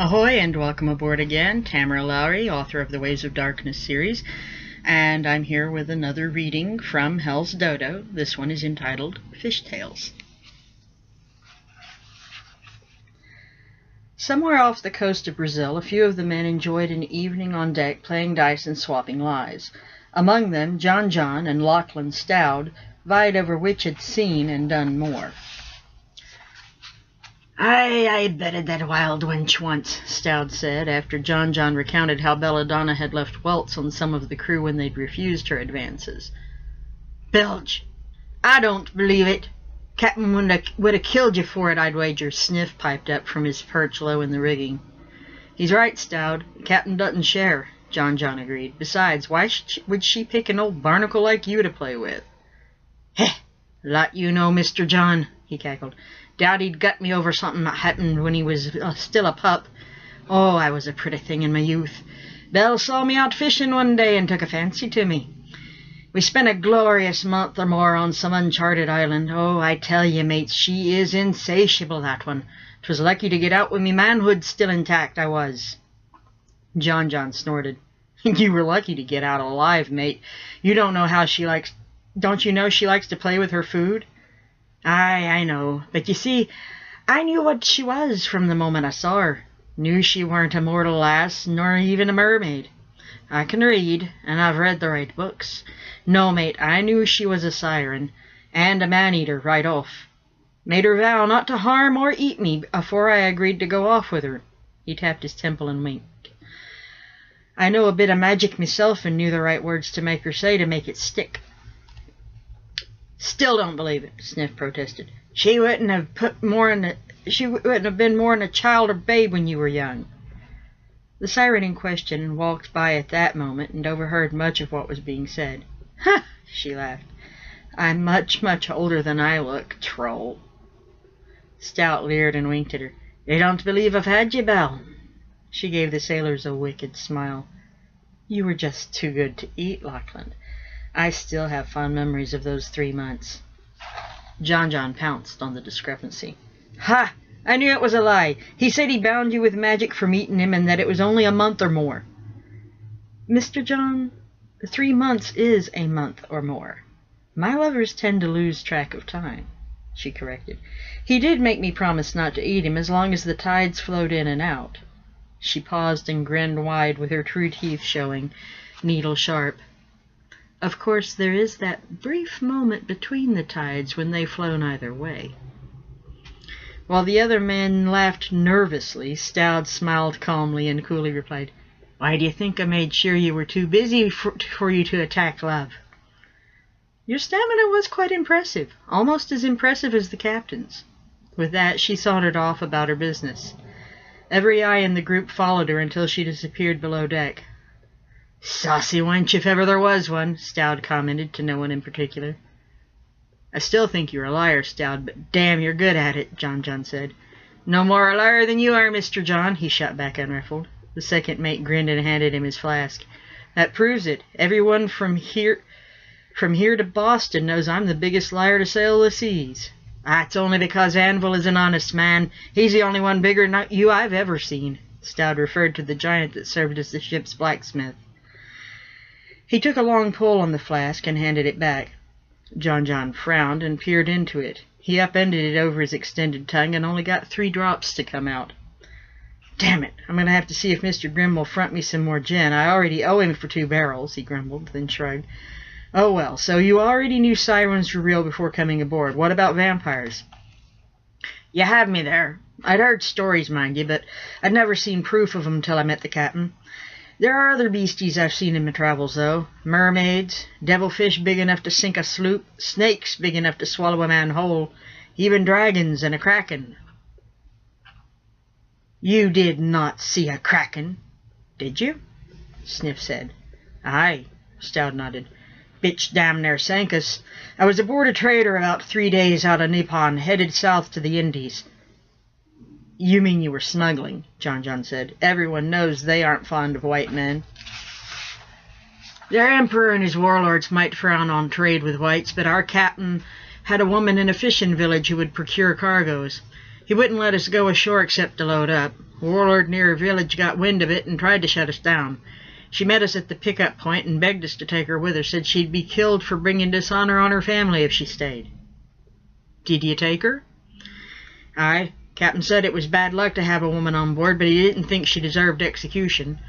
Ahoy and welcome aboard again. Tamara A Lowery, author of the Waves of Darkness series, and I'm here with another reading from Hell's Dodo. This one is entitled Fish Tales. Somewhere off the coast of Brazil, a few of the men enjoyed an evening on deck playing dice and swapping lies. Among them, Jon-Jon and Lachlan Stout vied over which had seen and done more. I betted that wild wench once, Stout said, after Jon-Jon recounted how Belladonna had left welts on some of the crew when they'd refused her advances. Bilge, I don't believe it. Captain would have killed you for it, I'd wager, Sniff piped up from his perch low in the rigging. He's right, Stout. The captain doesn't share, Jon-Jon agreed. Besides, why would she pick an old barnacle like you to play with? Heh, lot you know, Mr. John, he cackled. Doubt he'd gut me over something that happened when he was still a pup. Oh, I was a pretty thing in my youth. Belle saw me out fishing one day and took a fancy to me. We spent a glorious month or more on some uncharted island. Oh, I tell you, mates, she is insatiable, that one. 'Twas lucky to get out with me manhood still intact, I was. Jon-Jon snorted. You were lucky to get out alive, mate. You don't know how she likes... Don't you know she likes to play with her food? Aye, I know. But you see, I knew what she was from the moment I saw her. Knew she weren't a mortal lass, nor even a mermaid. I can read, and I've read the right books. No, mate, I knew she was a siren, and a man-eater right off. Made her vow not to harm or eat me afore I agreed to go off with her. He tapped his temple and winked. I know a bit of magic myself and knew the right words to make her say to make it stick. Still don't believe it, Sniff protested. She wouldn't have been more than a child or babe when you were young. The siren in question walked by at that moment and overheard much of what was being said. Ha! She laughed. I'm much, much older than I look, troll. Stout leered and winked at her. They don't believe I've had you, Belle. She gave the sailors a wicked smile. You were just too good to eat, Lachlan. I still have fond memories of those 3 months. Jon-Jon pounced on the discrepancy. Ha! I knew it was a lie. He said he bound you with magic from eating him and that it was only a month or more. Mr. John, 3 months is a month or more. My lovers tend to lose track of time, she corrected. He did make me promise not to eat him as long as the tides flowed in and out. She paused and grinned wide with her true teeth showing, needle sharp. Of course, there is that brief moment between the tides when they flow neither way. While the other men laughed nervously, Stout smiled calmly and coolly replied, Why do you think I made sure you were too busy for you to attack love? Your stamina was quite impressive, almost as impressive as the captain's. With that, she sauntered off about her business. Every eye in the group followed her until she disappeared below deck. Saucy wench if ever there was one, Stout commented to no one in particular. I still think you're a liar, Stout, but damn, you're good at it, Jon-Jon said. No more a liar than you are, Mr. John, he shot back unruffled. The second mate grinned and handed him his flask. That proves it. Everyone from here to Boston knows I'm the biggest liar to sail the seas. That's only because Anvil is an honest man. He's the only one bigger than you I've ever seen. Stout referred to the giant that served as the ship's blacksmith. He took a long pull on the flask and handed it back. Jon-Jon frowned and peered into it. He upended it over his extended tongue and only got 3 drops to come out. Damn it, I'm going to have to see if Mr. Grimm will front me some more gin. I already owe him for 2 barrels, he grumbled, then shrugged. Oh well, so you already knew sirens were real before coming aboard. What about vampires? You have me there. I'd heard stories, mind you, but I'd never seen proof of 'em till I met the captain. There are other beasties I've seen in my travels, though. Mermaids, devilfish big enough to sink a sloop, snakes big enough to swallow a man whole, even dragons and a kraken. You did not see a kraken, did you? Sniff said. Aye, Stout nodded. Bitch damn near sank us. I was aboard a trader about 3 days out of Nippon, headed south to the Indies. You mean you were smuggling, Jon-Jon said. Everyone knows they aren't fond of white men. Their emperor and his warlords might frown on trade with whites, but our captain had a woman in a fishing village who would procure cargoes. He wouldn't let us go ashore except to load up. A warlord near her village got wind of it and tried to shut us down. She met us at the pickup point and begged us to take her with her, said she'd be killed for bringing dishonor on her family if she stayed. Did you take her? Aye. Captain said it was bad luck to have a woman on board, but he didn't think she deserved execution.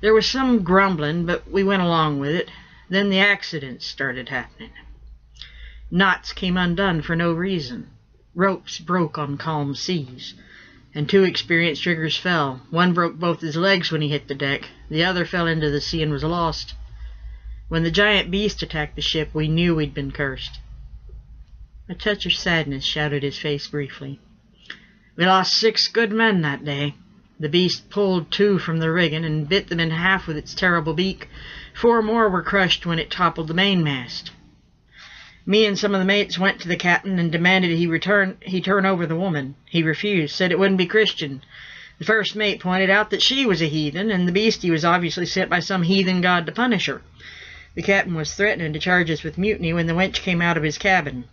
There was some grumbling, but we went along with it. Then the accidents started happening. Knots came undone for no reason. Ropes broke on calm seas. And 2 experienced riggers fell. One broke both his legs when he hit the deck. The other fell into the sea and was lost. When the giant beast attacked the ship, we knew we'd been cursed. A touch of sadness shadowed his face briefly. We lost 6 good men that day. The beast pulled 2 from the rigging and bit them in half with its terrible beak. 4 more were crushed when it toppled the mainmast. Me and some of the mates went to the captain and demanded he turn over the woman. He refused, said it wouldn't be Christian. The first mate pointed out that she was a heathen, and the beastie was obviously sent by some heathen god to punish her. The captain was threatening to charge us with mutiny when the wench came out of his cabin.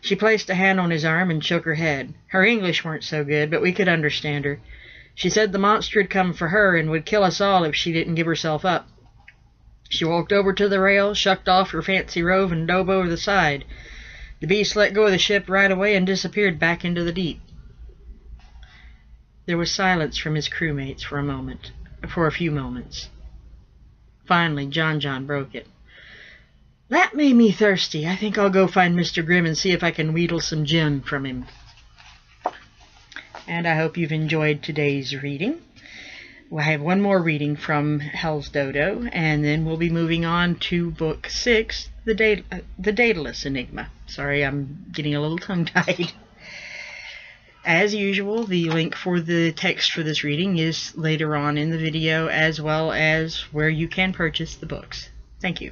She placed a hand on his arm and shook her head. Her English weren't so good, but we could understand her. She said the monster had come for her and would kill us all if she didn't give herself up. She walked over to the rail, shucked off her fancy robe, and dove over the side. The beast let go of the ship right away and disappeared back into the deep. There was silence from his crewmates for a few moments. Finally, Jon-Jon broke it. That made me thirsty. I think I'll go find Mr. Grimm and see if I can wheedle some gin from him. And I hope you've enjoyed today's reading. We'll have one more reading from Hell's Dodo, and then we'll be moving on to Book 6, The Daedalus Enigma. Sorry, I'm getting a little tongue-tied. As usual, the link for the text for this reading is later on in the video, as well as where you can purchase the books. Thank you.